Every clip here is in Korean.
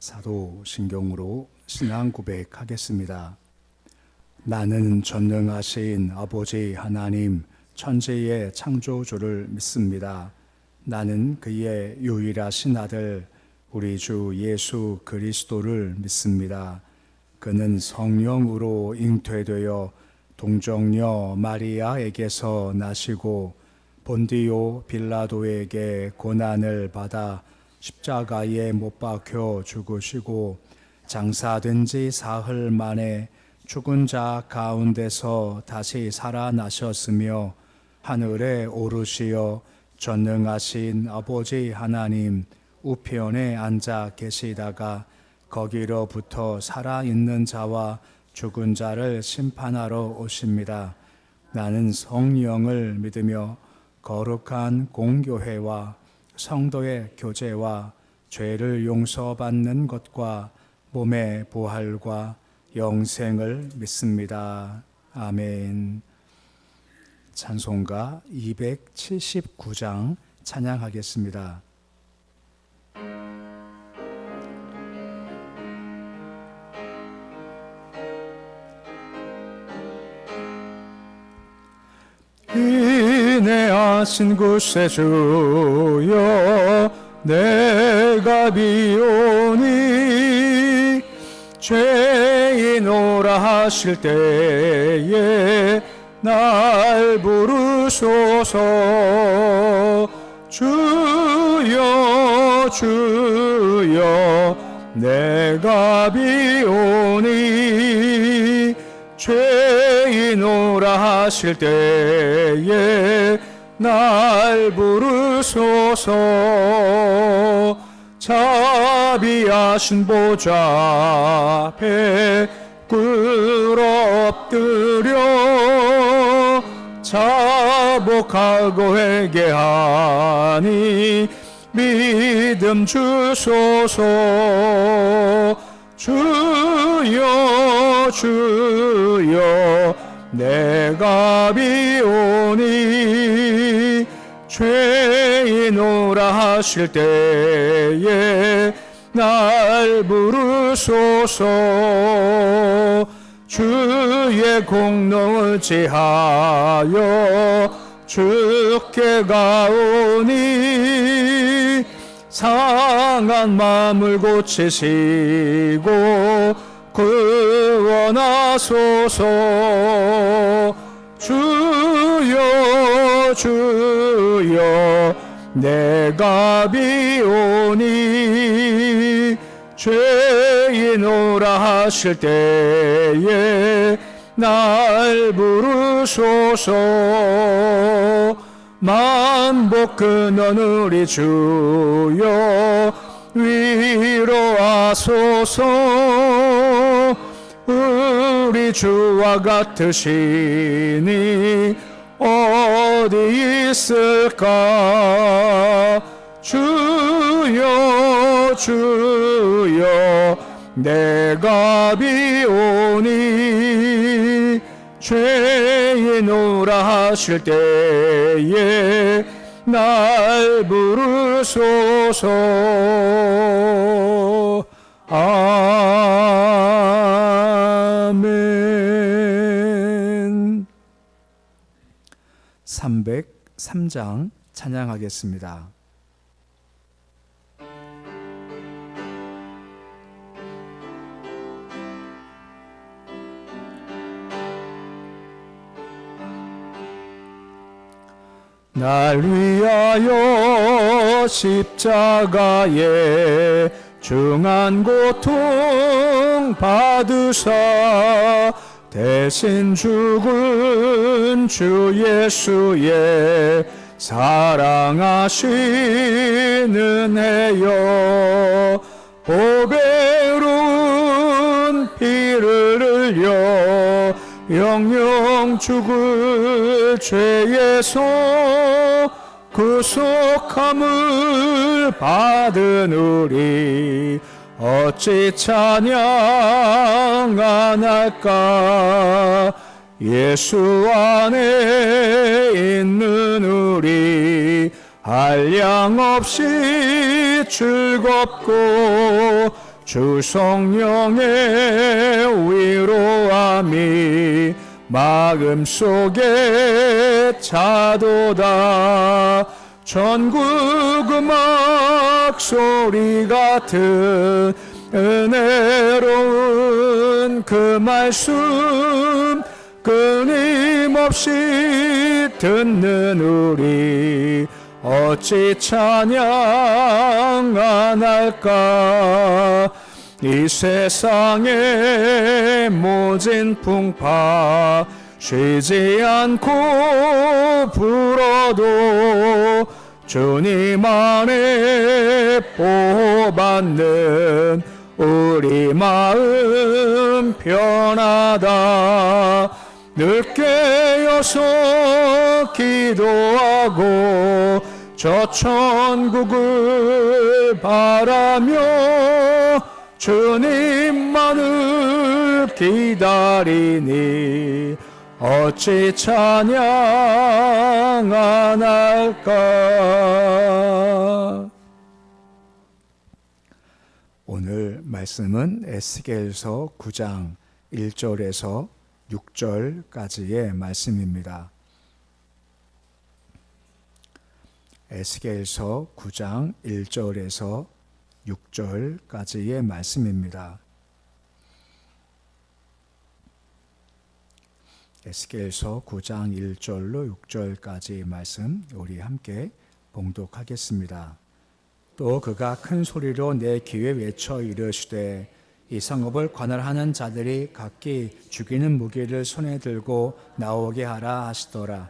사도신경으로 신앙 고백하겠습니다. 나는 전능하신 아버지 하나님 천지의 창조주를 믿습니다. 나는 그의 유일하신 아들 우리 주 예수 그리스도를 믿습니다. 그는 성령으로 잉태되어 동정녀 마리아에게서 나시고 본디오 빌라도에게 고난을 받아 십자가에 못 박혀 죽으시고 장사된 지 사흘 만에 죽은 자 가운데서 다시 살아나셨으며 하늘에 오르시어 전능하신 아버지 하나님 우편에 앉아 계시다가 거기로부터 살아있는 자와 죽은 자를 심판하러 오십니다. 나는 성령을 믿으며 거룩한 공교회와 성도의 교제와 죄를 용서받는 것과 몸의 부활과 영생을 믿습니다. 아멘. 찬송가 279장 찬양하겠습니다. 인내하신 구세주여 내가 비오니 죄인오라 하실 때에 날 부르소서. 주여 주여 내가 비오니 죄인오라 하실 때에 날 부르소서. 자비하신 보좌 앞에 꿇어 엎드려 자복하고 회개하니 믿음 주소서. 주여 주여 내가 비오니 죄인오라 하실 때에 날 부르소서. 주의 공로를 지하여 주께 가오니 상한 마음을 고치시고 구원하소서. 주여 주여 내가 비오니 죄인오라 하실 때에 날 부르소서. 만복 근원 우리 주여 위로하소서. 우리 주와 같으시니 어디 있을까. 주여 주여 내가 비오니 죄인오라 하실 때에 날 부르소서. 아멘. 303장 찬양하겠습니다. 날 위하여 십자가에 중한 고통 받으사 대신 죽은 주 예수의 사랑하시는 은혜여 보배로운 피를 흘려 영영 죽을 죄에서 구속함을 받은 우리 어찌 찬양 안 할까. 예수 안에 있는 우리 한량없이 즐겁고 주 성령의 위로함이 마음속에 차도다. 전국 음악 소리 같은 은혜로운 그 말씀 끊임없이 듣는 우리 어찌 찬양 안 할까. 이 세상의 모진 풍파 쉬지 않고 불어도 주님 안에 보호받는 우리 마음 편하다. 늘 깨어서 기도하고 저 천국을 바라며 주님만을 기다리니 어찌 찬양 안 할까. 오늘 말씀은 에스겔서 9장 1절에서 6절까지의 말씀입니다. 에스겔서 9장 1절에서 6절까지의 말씀입니다. 에스겔서 9장 1절로 6절까지 말씀 우리 함께 봉독하겠습니다. 또 그가 큰 소리로 내 귀에 외쳐 이르시되 이 성읍을 관할하는 자들이 각기 죽이는 무기를 손에 들고 나오게 하라 하시더라.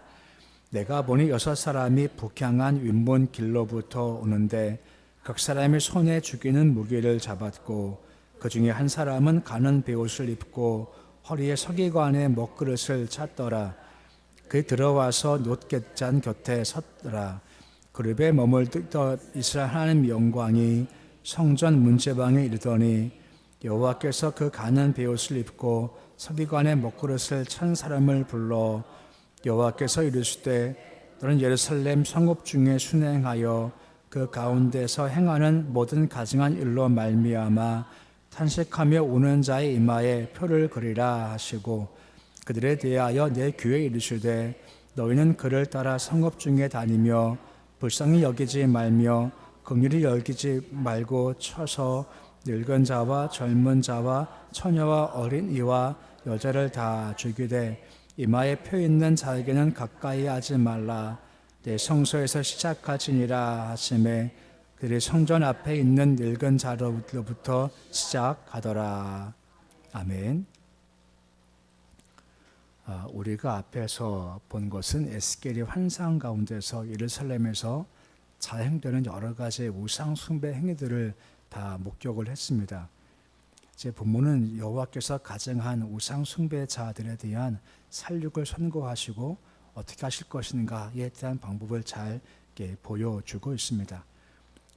내가 보니 6사람이 북향한 윗문 길로부터 오는데 각 사람이 손에 죽이는 무기를 잡았고 그 중에 한 사람은 가는 베옷을 입고 허리에 서기관의 먹그릇을 찼더라. 그 들어와서 놋갟잔 곁에 섰더라. 그룹에 머물던 이스라엘 하나님 영광이 성전 문제방에 이르더니 여호와께서 그 가는 베옷을 입고 서기관의 먹그릇을 찬 사람을 불러 여호와께서 이르시되 너는 예루살렘 성읍 중에 순행하여 그 가운데서 행하는 모든 가증한 일로 말미암아 탄식하며 우는 자의 이마에 표를 그리라 하시고 그들에 대하여 내 귀에 이르시되 너희는 그를 따라 성읍 중에 다니며 불쌍히 여기지 말며 긍휼히 여기지 말고 쳐서 늙은 자와 젊은 자와 처녀와 어린이와 여자를 다 죽이되 이마에 표 있는 자에게는 가까이 하지 말라. 내 성소에서 시작하지니라 하시매 그들이 성전 앞에 있는 늙은 자로부터 시작하더라. 아멘. 우리가 앞에서 본 것은 에스겔이 환상 가운데서 예루살렘에서 자행되는 여러 가지 우상 숭배 행위들을 다 목격을 했습니다. 제 본문은 여호와께서 가증한 우상 숭배자들에 대한 살육을 선고하시고 어떻게 하실 것인가에 대한 방법을 잘 보여주고 있습니다.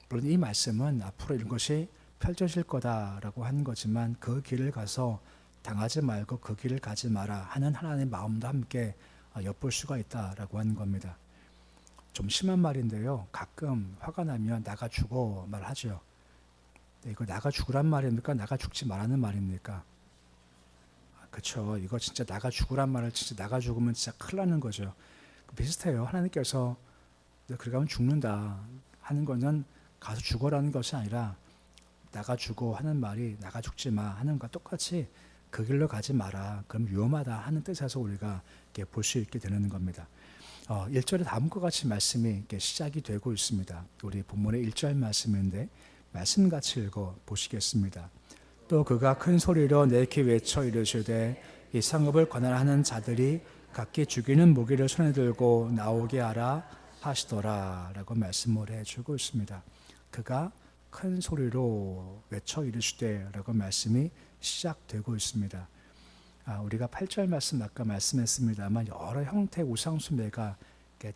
물론 이 말씀은 앞으로 이런 것이 펼쳐질 거다라고 하는 거지만 그 길을 가서 당하지 말고 그 길을 가지 마라 하는 하나님의 마음도 함께 엿볼 수가 있다라고 하는 겁니다. 좀 심한 말인데요. 가끔 화가 나면 나가 죽어 말하죠. 이거 나가 죽으란 말입니까? 나가 죽지 말라는 말입니까? 그렇죠. 이거 진짜 나가 죽으란 말을 진짜 나가 죽으면 진짜 큰일 나는 거죠. 비슷해요. 하나님께서 그렇게 하면 죽는다 하는 것은 가서 죽어라는 것이 아니라 나가 죽어 하는 말이 나가 죽지 마 하는 것과 똑같이 그 길로 가지 마라. 그럼 위험하다 하는 뜻에서 우리가 볼 수 있게 되는 겁니다. 1절에 다음과 같이 말씀이 시작이 되고 있습니다. 우리 본문의 1절 말씀인데 말씀 같이 읽어 보시겠습니다. 또 그가 큰 소리로 내게 외쳐 이르시되 이 성읍을 관할하는 자들이 각기 죽이는 무기를 손에 들고 나오게 하라 하시더라 라고 말씀을 해주고 있습니다. 그가 큰 소리로 외쳐 이르시되 라고 말씀이 시작되고 있습니다. 우리가 8절 말씀 아까 말씀했습니다만 여러 형태의 우상숭배가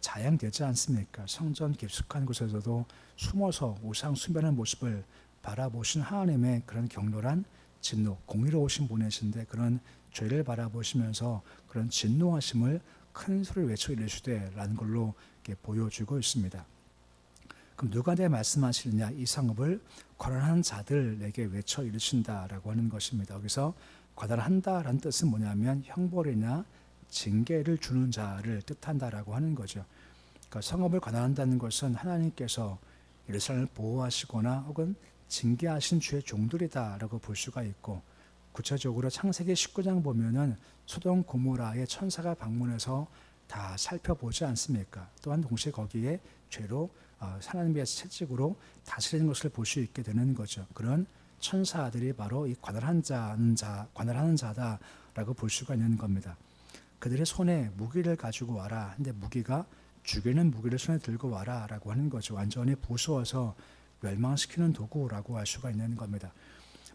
자양되지 않습니까? 성전 깊숙한 곳에서도 숨어서 우상숭배하는 모습을 바라보신 하나님의 그런 격렬한 진노, 공의로우신 분이신데 그런 죄를 바라보시면서 그런 진노하심을 큰 소리를 외쳐 이르시되 라는 걸로 보여주고 있습니다. 그럼 누가 내 말씀하시느냐? 이 성읍을 관할하는 자들에게 외쳐 이르신다라고 하는 것입니다. 여기서 관할한다라는 뜻은 뭐냐면 형벌이나 징계를 주는 자를 뜻한다라고 하는 거죠. 그러니까 성읍을 관할한다는 것은 하나님께서 예루살렘을 보호하시거나 혹은 징계하신 주의 종들이다라고 볼 수가 있고, 구체적으로 창세기 19장 보면은 소돔 고모라의 천사가 방문해서 다 살펴보지 않습니까? 또한 동시에 거기에 죄로 하나님의 채찍으로 다스리는 것을 볼 수 있게 되는 거죠. 그런 천사들이 바로 이 관할하는 자다라고 볼 수가 있는 겁니다. 그들의 손에 무기를 가지고 와라. 근데 무기가 죽이는 무기를 손에 들고 와라라고 하는 거죠. 완전히 부수어서 멸망시키는 도구라고 할 수가 있는 겁니다.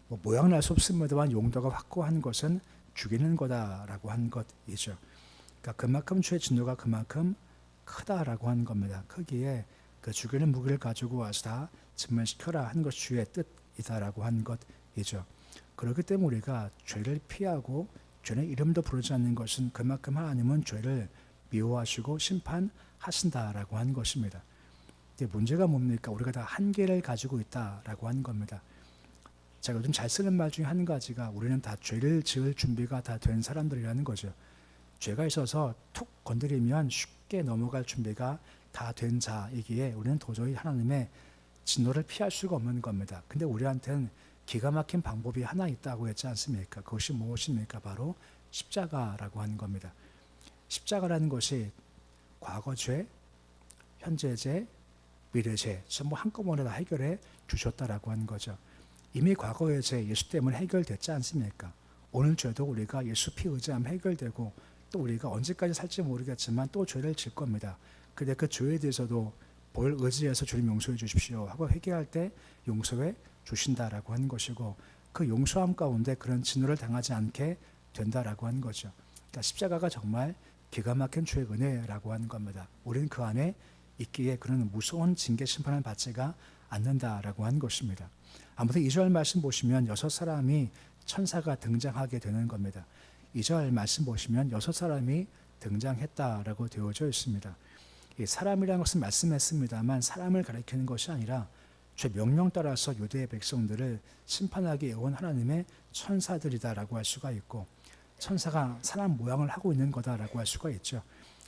모양은 알 수 없습니다만 용도가 확고한 것은 죽이는 거다라고 한 것이죠. 그러니까 그만큼 주의 진노가 그만큼 크다라고 하는 겁니다. 크기에 그 죽이는 무기를 가지고 와서 다 진멸시켜라 한 것이 주의 뜻이다라고 한 것이죠. 그렇기 때문에 우리가 죄를 피하고 죄의 이름도 부르지 않는 것은 그만큼 하나님은 죄를 미워하시고 심판하신다라고 하는 것입니다. 근데 문제가 뭡니까? 우리가 다 한계를 가지고 있다라고 하는 겁니다. 제가 요즘 잘 쓰는 말 중에 한 가지가 우리는 다 죄를 지을 준비가 다 된 사람들이라는 거죠. 죄가 있어서 툭 건드리면 쉽게 넘어갈 준비가 다 된 자이기에 우리는 도저히 하나님의 진노를 피할 수가 없는 겁니다. 근데 우리한테는 기가 막힌 방법이 하나 있다고 했지 않습니까? 그것이 무엇입니까? 바로 십자가라고 하는 겁니다. 십자가라는 것이 과거죄, 현재죄, 미래죄 전부 한꺼번에 다 해결해 주셨다라고 하는 거죠. 이미 과거의 죄 예수 때문에 해결됐지 않습니까? 오늘 죄도 우리가 예수 피 의지하면 해결되고 또 우리가 언제까지 살지 모르겠지만 또 죄를 질 겁니다. 근데 그 죄에 대해서도 뭘 의지해서 주님 용서해 주십시오 하고 회개할 때 용서해 주신다라고 하는 것이고, 그 용서함 가운데 그런 진노를 당하지 않게 된다라고 하는 거죠. 그러니까 십자가가 정말 기가 막힌 주의 은혜라고 하는 겁니다. 우리는 그 안에 있기에 그런 무서운 징계 심판을 받지가 않는다라고 하는 것입니다. 아무튼 2절 말씀 보시면 6사람이 천사가 등장하게 되는 겁니다. 2절 말씀 보시면 6사람이 등장했다라고 되어져 있습니다. 이 사람이라는 것은 말씀했습니다만 사람을 가리키는 것이 아니라 죄 명령 따라서 유대의 백성들을 심판하기 온 하나님의 천사들이다라고 할 수가 있고, 천사가 사람 모양을 하고 있는 거다라고 할 수가 있죠.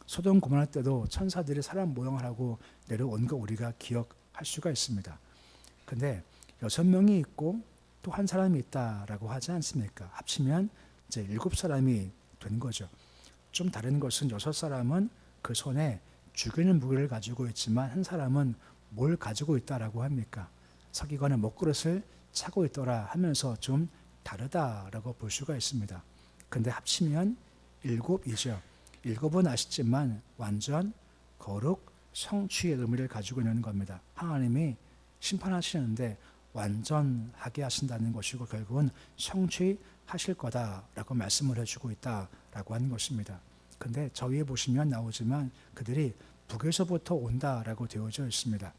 소돔 고모라 때도 천사들이 사람 모양을 하고 내려온 거 우리가 기억할 수가 있습니다. 근데 6명이 있고 또 한 사람이 있다라고 하지 않습니까? 합치면 이제 7사람이 된 거죠. 좀 다른 것은 6사람은 그 손에 죽이는 무기를 가지고 있지만 한 사람은 뭘 가지고 있다라고 합니까? 서기관의 먹그릇을 차고 있더라 하면서 좀 다르다라고 볼 수가 있습니다. 근데 합치면 7이죠. 7은 아시지만 완전, 거룩, 성취의 의미를 가지고 있는 겁니다. 하나님이 심판하시는데 완전하게 하신다는 것이고 결국은 성취하실 거다라고 말씀을 해주고 있다라고 하는 것입니다. 근데 저 위에 보시면 나오지만 그들이 북에서부터 온다라고 되어져 있습니다.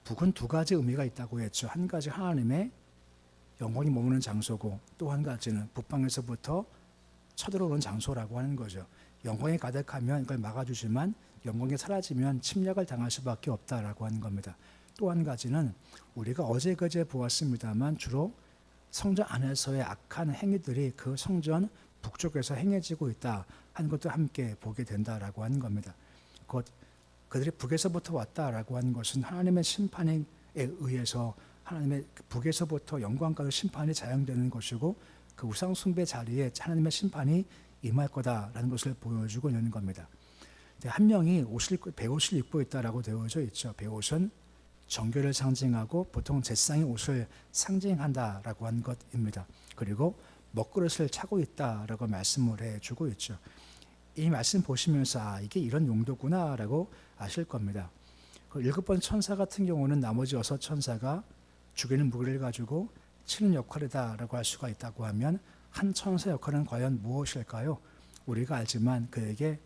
북은 두 가지 의미가 있다고 했죠. 한 가지 하나님의 영광이 머무는 장소고 또 한 가지는 북방에서부터 쳐들어오는 장소라고 하는 거죠. 영광이 가득하면 이걸 막아주지만 영광이 사라지면 침략을 당할 수밖에 없다라고 하는 겁니다. 또 한 가지는 우리가 어제 그제 보았습니다만 주로 성전 안에서의 악한 행위들이 그 성전 북쪽에서 행해지고 있다 하는 것도 함께 보게 된다라고 하는 겁니다. 곧 그들이 북에서부터 왔다라고 하는 것은 하나님의 심판에 의해서 하나님의 북에서부터 영광과 심판이 자행되는 것이고 그 우상 숭배 자리에 하나님의 심판이 임할 거다라는 것을 보여주고 있는 겁니다. 한 명이 베옷을 입고 있다라고 되어져 있죠. 베옷은 정결을 상징하고 보통 제사장의 옷을 상징한다라고 한 것입니다. 그리고 먹그릇을 차고 있다라고 말씀을 해주고 있죠. 이 말씀 보시면서 이게 이런 용도구나라고 아실 겁니다. 그 7번 천사 같은 경우는 나머지 6 천사가 죽이는 무기를 가지고 치는 역할이다라고 할 수가 있다고 하면 한 천사 역할은 과연 무엇일까요? 우리가 알지만 그에게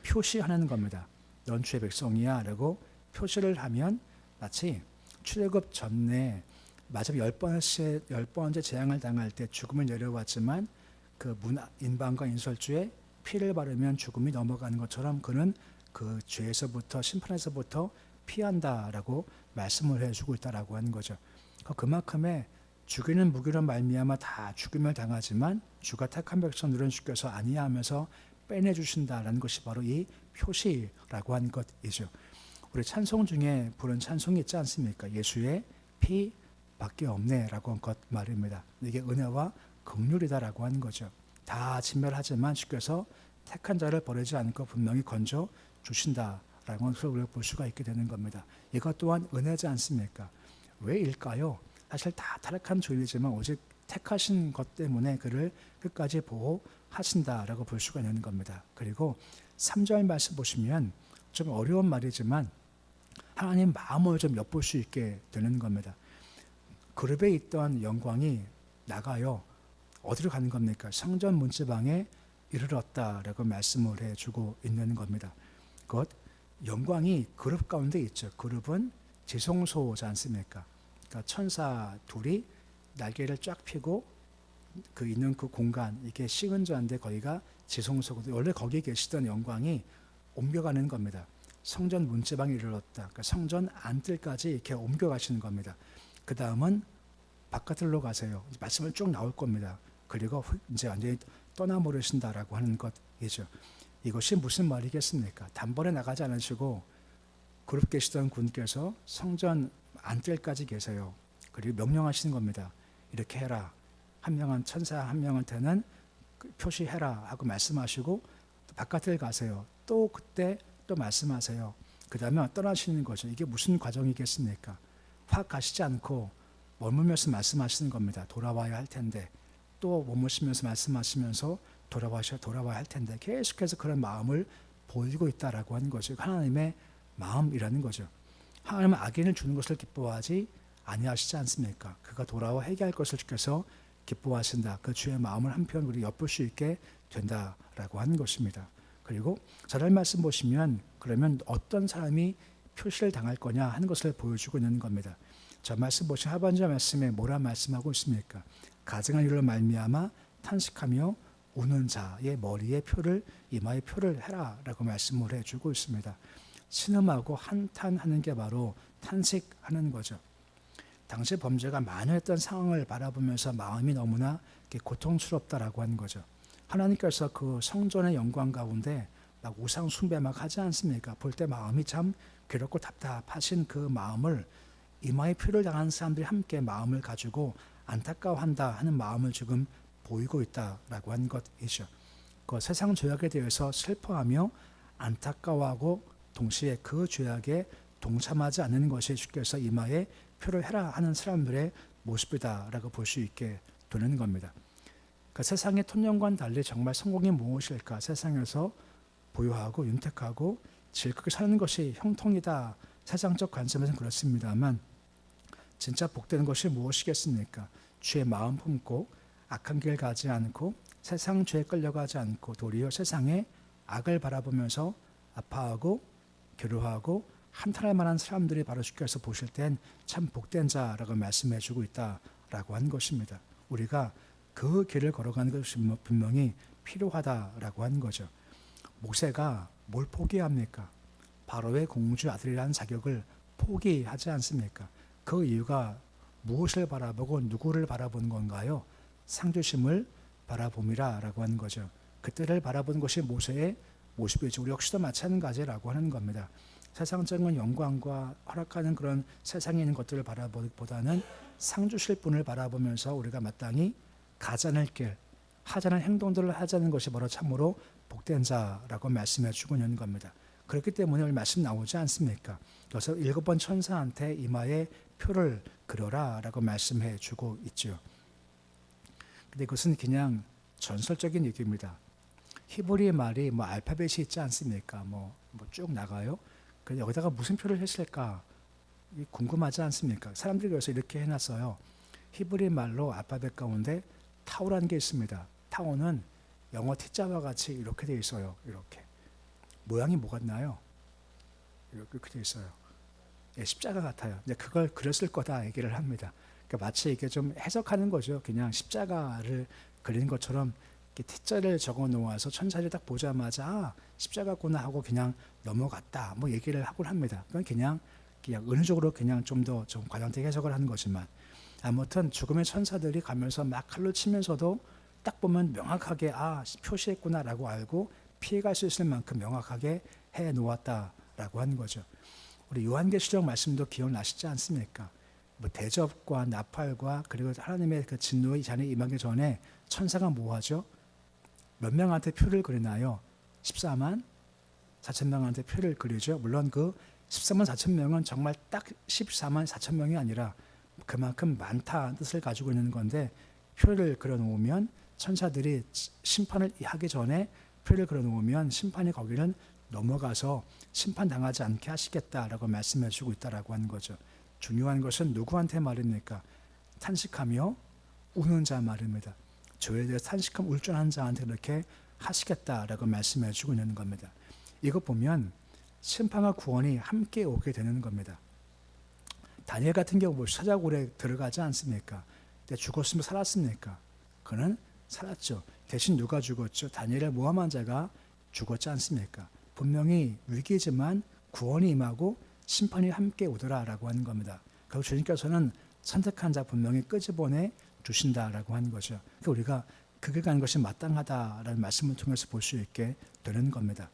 표시하는 겁니다. 넌 주의 백성이야 라고 표시를 하면 마치 출애굽 전에 마지막 10번째 재앙을 당할 때 죽음을 내려왔지만 그 인방과 인설주에 피를 바르면 죽음이 넘어가는 것처럼 그는 그 죄에서부터 심판에서부터 피한다라고 말씀을 해주고 있다라고 하는 거죠. 그만큼의 죽이는 무기로 말미암아 다 죽임을 당하지만 주가 택한 백성들은 주께서 아니하면서 빼내주신다라는 것이 바로 이 표시라고 하는 것이죠. 우리 찬송 중에 부른 찬송이 있지 않습니까? 예수의 피밖에 없네라고 한 것 말입니다. 이게 은혜와 긍휼이다라고 하는 거죠. 다 진멸하지만 주께서 택한 자를 버리지 않고 분명히 건져 주신다라고 하는 것을 볼 수가 있게 되는 겁니다. 이것 또한 은혜지 않습니까? 왜일까요? 사실 다 타락한 죄이지만 오직 택하신 것 때문에 그를 끝까지 보호하신다라고 볼 수가 있는 겁니다. 그리고 3절 말씀 보시면 좀 어려운 말이지만 하나님 마음을 좀 엿볼 수 있게 되는 겁니다. 그룹에 있던 영광이 나가요. 어디로 가는 겁니까? 성전 문지방에 이르렀다라고 말씀을 해주고 있는 겁니다. 곧 영광이 그룹 가운데 있죠. 그룹은 지성소지 않습니까? 그러니까 천사 둘이 날개를 쫙 펴고 그 있는 그 공간, 이게 시근자인데 거기가 지성소거든요. 원래 거기에 계시던 영광이 옮겨가는 겁니다. 성전 문지방에 이르렀다. 그러니까 성전 안뜰까지 이렇게 옮겨가시는 겁니다. 그 다음은 바깥으로 가세요. 말씀을 쭉 나올 겁니다. 그리고 이제 완전히 떠나버리신다라고 하는 것이죠. 이것이 무슨 말이겠습니까? 단번에 나가지 않으시고 그룹 계시던 군께서 성전 안뜰까지 계세요. 그리고 명령하시는 겁니다. 이렇게 해라. 한 명한 천사 한 명한테는 표시해라 하고 말씀하시고 또 바깥을 가세요. 또 그때 또 말씀하세요. 그 다음에 떠나시는 거죠. 이게 무슨 과정이겠습니까? 확 가시지 않고 머물면서 말씀하시는 겁니다. 돌아와야 할 텐데 또 머무시면서 말씀하시면서 돌아와야 할 텐데 계속해서 그런 마음을 보이고 있다라고 하는 거죠. 하나님의 마음이라는 거죠. 하나님은 악인을 주는 것을 기뻐하지 아니하시지 않습니까? 그가 돌아와 회개할 것을 주께서 기뻐하신다. 그 주의 마음을 한편 우리 엿볼 수 있게 된다라고 하는 것입니다. 그리고 저를 말씀 보시면 그러면 어떤 사람이 표시를 당할 거냐 하는 것을 보여주고 있는 겁니다. 저 말씀 보시면 하반절 말씀에 뭐라 말씀하고 있습니까? 가증한 일로 말미암아 탄식하며 우는 자의 머리에 표를 이마에 표를 해라라고 말씀을 해주고 있습니다. 신음하고 한탄하는 게 바로 탄식하는 거죠. 당시 범죄가 만연했던 상황을 바라보면서 마음이 너무나 고통스럽다라고 하는 거죠. 하나님께서 그 성전의 영광 가운데 막 우상 숭배 막 하지 않습니까? 볼 때 마음이 참 괴롭고 답답하신 그 마음을 이마에 표를 당한 사람들이 함께 마음을 가지고 안타까워한다 하는 마음을 지금 보이고 있다라고 하는 것이죠. 그 세상 죄악에 대해서 슬퍼하며 안타까워하고 동시에 그 죄악에 동참하지 않는 것이 주께서 이마에 표를 해라 하는 사람들의 모습이다라고 볼 수 있게 되는 겁니다. 그 세상의 톤년과는 달리 정말 성공이 무엇일까? 세상에서 부유하고 윤택하고 즐겁게 사는 것이 형통이다. 세상적 관점에서는 그렇습니다만 진짜 복되는 것이 무엇이겠습니까? 주의 마음 품고 악한 길 가지 않고 세상 죄에 끌려가지 않고 도리어 세상의 악을 바라보면서 아파하고 괴로워하고 한탄할 만한 사람들이 바로 주께서 보실 땐 참 복된 자라고 말씀해 주고 있다라고 하는 것입니다. 우리가 그 길을 걸어가는 것이 분명히 필요하다라고 하는 거죠. 모세가 뭘 포기합니까? 바로의 공주 아들이라는 자격을 포기하지 않습니까? 그 이유가 무엇을 바라보고 누구를 바라보는 건가요? 상주심을 바라봄이라라고 하는 거죠. 그때를 바라보는 것이 모세의 모습이죠. 우리 역시도 마찬가지라고 하는 겁니다. 세상적인 영광과 허락하는 그런 세상에 있는 것들을 바라보기보다는 상 주실 분을 바라보면서 우리가 마땅히 가자는 길, 하자는 행동들을 하자는 것이 바로 참으로 복된 자라고 말씀해 주고 있는 겁니다. 그렇기 때문에 오늘 말씀 나오지 않습니까? 그래서 7번 천사한테 이마에 표를 그려라 라고 말씀해 주고 있죠. 근데 그것은 그냥 전설적인 얘기입니다. 히브리 말이 뭐 알파벳이 있지 않습니까? 뭐 쭉 나가요. 그래서 여기다가 무슨 표를 했을까? 궁금하지 않습니까? 사람들이 그래서 이렇게 해놨어요. 히브리 말로 알파벳 가운데 타오라는 게 있습니다. 타오는 영어 T자와 같이 이렇게 되어 있어요. 이렇게. 모양이 뭐 같나요? 이렇게 되어 있어요. 예, 십자가 같아요. 이제 그걸 그렸을 거다 얘기를 합니다. 그러니까 마치 이게 좀 해석하는 거죠. 그냥 십자가를 그리는 것처럼 T자를 적어 놓아서 천사를 딱 보자마자 십자가구나 하고 그냥 넘어갔다 뭐 얘기를 하곤 합니다. 그건 그냥 은유적으로 그냥 좀 더 좀 과장되게 해석을 하는 거지만, 아무튼 죽음의 천사들이 가면서 막 칼로 치면서도 딱 보면 명확하게 표시했구나라고 알고 피해갈 수 있을 만큼 명확하게 해 놓았다라고 하는 거죠. 우리 요한계시록 말씀도 기억나시지 않습니까? 뭐 대접과 나팔과 그리고 하나님의 그 진노의 잔이 임하기 전에 천사가 뭐 하죠? 몇 명한테 표를 그리나요? 14만 4천 명한테 표를 그리죠. 물론 그 14만 4천 명은 정말 딱 14만 4천 명이 아니라 그만큼 많다는 뜻을 가지고 있는 건데, 표를 그려놓으면 천사들이 심판을 하기 전에 표를 그려놓으면 심판이 거기는 넘어가서 심판당하지 않게 하시겠다라고 말씀해 주고 있다라고 하는 거죠. 중요한 것은 누구한테 말입니까? 탄식하며 우는 자 말입니다. 저에 대해 탄식하며 울전한 자한테 그렇게 하시겠다라고 말씀해 주고 있는 겁니다. 이거 보면 심판과 구원이 함께 오게 되는 겁니다. 다니엘 같은 경우 뭐 사자굴에 들어가지 않습니까? 근데 죽었으면 살았습니까? 그는 살았죠. 대신 누가 죽었죠? 다니엘을 모함한 자가 죽었지 않습니까? 분명히 위기지만 구원이 임하고 심판이 함께 오더라라고 하는 겁니다. 그리고 주님께서는 선택한 자 분명히 끄집어내 주신다라고 하는 거죠. 그러니까 우리가 그 길 가는 것이 마땅하다라는 말씀을 통해서 볼 수 있게 되는 겁니다.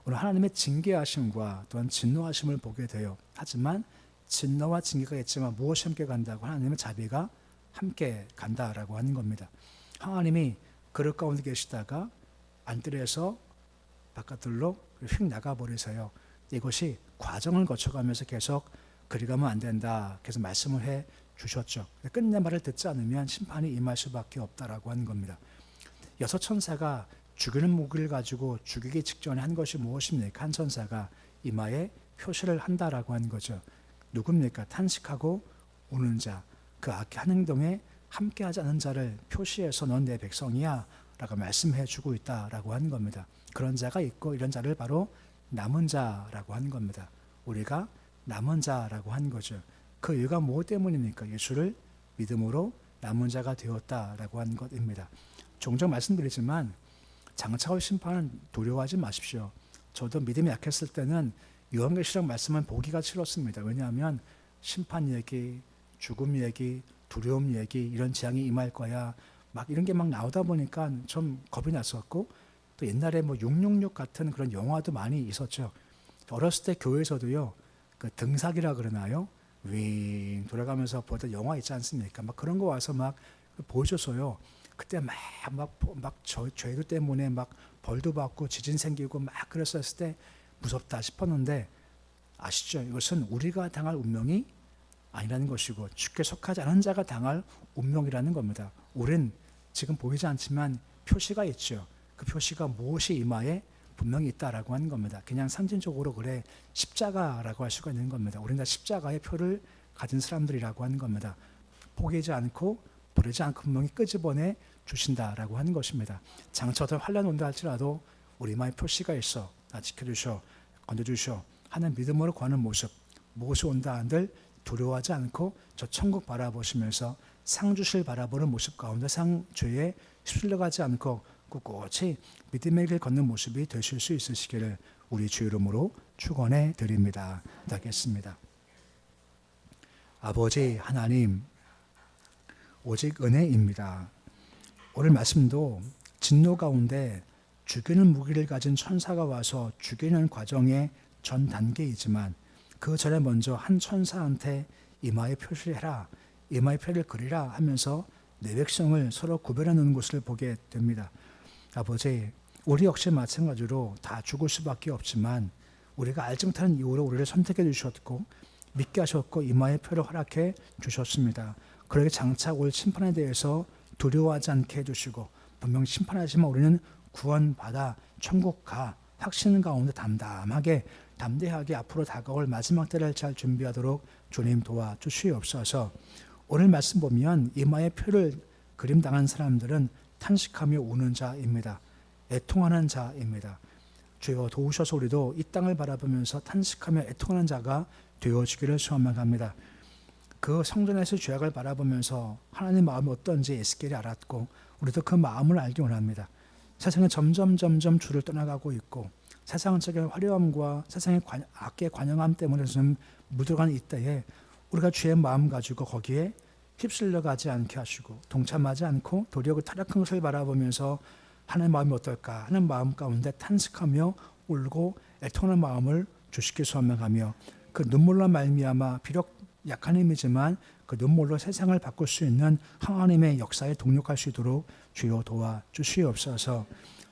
오늘 하나님의 징계하심과 또한 진노하심을 보게 돼요. 하지만 진노와 징계가 있지만 무엇이 함께 간다고? 하나님의 자비가 함께 간다라고 하는 겁니다. 하나님이 그릇 가운데 계시다가 안뜰에서 바깥들로 휙 나가버리세요. 이것이 과정을 거쳐가면서 계속 그리 가면 안 된다. 그래서 말씀을 해 주셨죠. 끝내 말을 듣지 않으면 심판이 임할 수밖에 없다라고 하는 겁니다. 여섯 천사가 죽이는 무기를 가지고 죽이기 직전에 한 것이 무엇입니까? 한 천사가 이마에 표시를 한다라고 하는 거죠. 누굽니까? 탄식하고 우는 자, 그 악한 행동에 함께하지 않은 자를 표시해서 넌 내 백성이야 라고 말씀해 주고 있다라고 하는 겁니다. 그런 자가 있고 이런 자를 바로 남은 자라고 하는 겁니다. 우리가 남은 자라고 하는 거죠. 그 이유가 무엇 때문입니까? 예수를 믿음으로 남은 자가 되었다라고 하는 것입니다. 종종 말씀드리지만 장차의 심판은 두려워하지 마십시오. 저도 믿음이 약했을 때는 요한계시록 말씀은 보기가 싫었습니다. 왜냐하면 심판 얘기, 죽음 얘기, 두려움 얘기, 이런 재앙이 임할 거야, 막 이런 게 막 나오다 보니까 좀 겁이 났었고, 또 옛날에 뭐 666 같은 그런 영화도 많이 있었죠. 어렸을 때 교회에서도요, 그 등사기라 그러나요? 윙 돌아가면서 보던 영화 있지 않습니까? 막 그런 거 와서 막 보여줬어요. 그때 죄도 때문에 막 벌도 받고 지진 생기고 막 그랬었을 때 무섭다 싶었는데, 아시죠? 이것은 우리가 당할 운명이 아니라는 것이고 주께 속하지 않은 자가 당할 운명이라는 겁니다. 우린 지금 보이지 않지만 표시가 있죠. 그 표시가 무엇이 이마에 분명히 있다라고 하는 겁니다. 그냥 상징적으로 그래 십자가라고 할 수가 있는 겁니다. 우리는 다 십자가의 표를 가진 사람들이라고 하는 겁니다. 포기하지 않고 버리지 않고 분명히 끄집어내 주신다라고 하는 것입니다. 장차 어떤 환난 온다 할지라도 우리 이마에 표시가 있어. 나 지켜주셔, 건져주셔 하는 믿음으로 구하는 모습, 무엇이 온다 한들 두려워하지 않고 저 천국 바라보시면서 상 주실 바라보는 모습 가운데 상죄에 휩쓸려가지 않고 꿋꿋이 믿음의 길 걷는 모습이 되실 수 있으시기를 우리 주 이름으로 축원해 드립니다. 기도하겠습니다. 아버지 하나님, 오직 은혜입니다. 오늘 말씀도 진노 가운데 죽이는 무기를 가진 천사가 와서 죽이는 과정의 전 단계이지만 그 전에 먼저 한 천사한테 이마에 표시해라, 이마에 표를 그리라 하면서 내 백성을 서로 구별해 놓는 것을 보게 됩니다. 아버지, 우리 역시 마찬가지로 다 죽을 수밖에 없지만 우리가 알지 못하는 이유로 우리를 선택해 주셨고 믿게 하셨고 이마에 표를 허락해 주셨습니다. 그러게 장차 올 심판에 대해서 두려워하지 않게 해주시고 분명 심판하지만 우리는 구원받아 천국 가 확신 가운데 담대하게 앞으로 다가올 마지막 때를 잘 준비하도록 주님 도와주시옵소서. 오늘 말씀 보면 이마에 표를 그림당한 사람들은 탄식하며 우는 자입니다. 애통하는 자입니다. 주여 도우셔서 우리도 이 땅을 바라보면서 탄식하며 애통하는 자가 되어주기를 소망합니다. 그 성전에서 죄악을 바라보면서 하나님 마음이 어떤지 에스겔이 알았고 우리도 그 마음을 알기 원합니다. 세상은 점점 주를 떠나가고 있고 세상적인 화려함과 세상의 악의 관영함 때문에 좀 묻어가는 이때에 우리가 주의 마음 가지고 거기에 휩쓸려 가지 않게 하시고 동참하지 않고 도리어 그 타락한 것을 바라보면서 하나님의 마음이 어떨까 하는 마음 가운데 탄식하며 울고 애통하는 마음을 주시기 소망하며 그 눈물로 말미암아 비록 약한 힘이지만 그 눈물로 세상을 바꿀 수 있는 하나님의 역사에 동력할 수 있도록 주여 도와주시옵소서.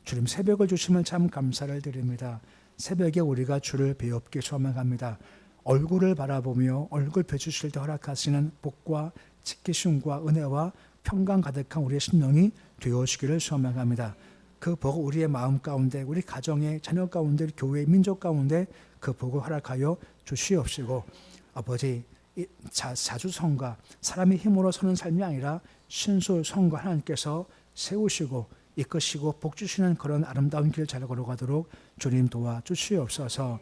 주님 새벽을 주심을 참 감사를 드립니다. 새벽에 우리가 주를 배웁게 소망합니다. 얼굴을 바라보며 얼굴 벼주실 때 허락하시는 복과 지키심과 은혜와 평강 가득한 우리의 심령이 되어주기를 소망합니다. 그 복을 우리의 마음 가운데 우리 가정의 자녀 가운데 교회의 민족 가운데 그 복을 허락하여 주시옵시고 아버지 자주성과 사람의 힘으로 서는 삶이 아니라 신수성과 하나님께서 세우시고 이끄시고 복주시는 그런 아름다운 길 잘 걸어가도록 주님 도와주시옵소서.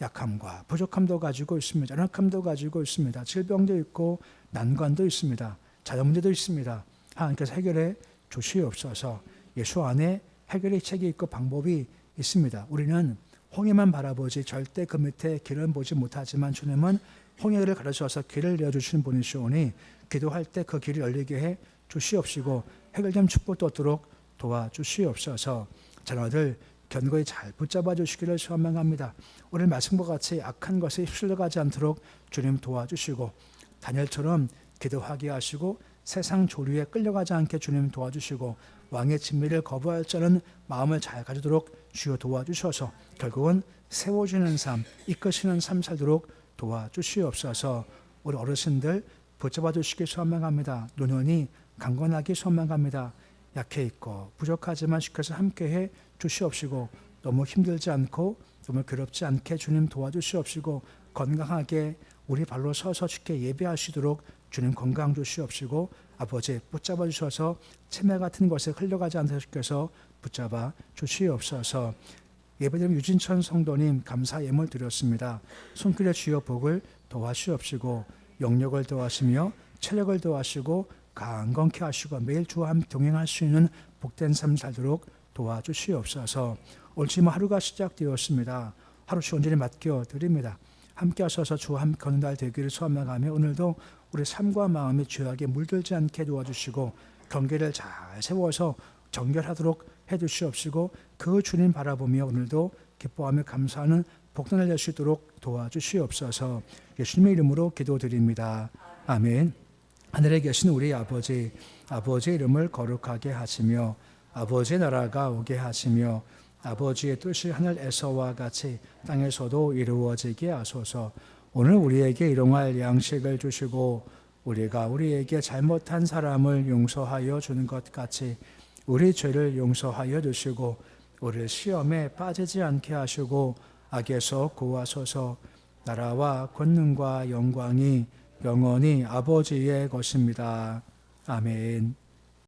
약함과 부족함도 가지고 있습니다. 연약함도 가지고 있습니다. 질병도 있고 난관도 있습니다. 자녀 문제도 있습니다. 하나님께서 해결해 주시옵소서. 예수 안에 해결의 책이 있고 방법이 있습니다. 우리는 홍해만 바라보지 절대 그 밑에 길은 보지 못하지만 주님은 홍해를 가르쳐서 길을 내어주시는 분이시오니 기도할 때 그 길이 열리게 해 주시옵시고 해결된 축복도 얻도록 도와주시옵소서. 자녀들 견고히 잘 붙잡아 주시기를 소망합니다. 오늘 말씀과 같이 악한 것에 휩쓸려가지 않도록 주님 도와주시고 다니엘처럼 기도하게 하시고 세상 조류에 끌려가지 않게 주님 도와주시고 왕의 진미를 거부할 자는 마음을 잘 가지도록 주여 도와주셔서 결국은 세워주는 삶, 이끄시는 삶 살도록 도와주시옵소서. 우리 어르신들 붙잡아 주시기 소망합니다. 노년이 강건하게 소망합니다. 약해 있고 부족하지만 주께서 함께해 주시옵시고 너무 힘들지 않고 너무 괴롭지 않게 주님 도와주시옵시고 건강하게 우리 발로 서서 주께 예배하시도록 주님 건강 주시옵시고 아버지 붙잡아 주셔서 치매 같은 것에 흘러가지 않도록 주께서 붙잡아 주시옵소서. 예배드린 유진천 성도님 감사 예물 드렸습니다. 손길의 주여 복을 도와주시옵시고 영력을 도와시며 체력을 도와시고 강건케 하시고 매일 주와 함께 동행할 수 있는 복된 삶 살도록 도와주시옵소서. 올 주말 하루가 시작되었습니다. 하루씩 온전히 맡겨드립니다. 함께 하셔서 주와 함께 걷는 날 되기를 소망하며 오늘도 우리 삶과 마음이 죄악에 물들지 않게 도와주시고 경계를 잘 세워서 정결하도록 해주시옵시고 그 주님 바라보며 오늘도 기뻐하며 감사하는 복전을 낼 수 있도록 도와주시옵소서. 예수님의 이름으로 기도드립니다. 아멘. 하늘에 계신 우리 아버지, 아버지의 이름을 거룩하게 하시며 아버지의 나라가 오게 하시며 아버지의 뜻이 하늘에서와 같이 땅에서도 이루어지게 하소서. 오늘 우리에게 일용할 양식을 주시고 우리가 우리에게 잘못한 사람을 용서하여 주는 것 같이 우리 죄를 용서하여 주시고 우리를 시험에 빠지지 않게 하시고 악에서 구하소서. 나라와 권능과 영광이 영원히 아버지의 것입니다. 아멘.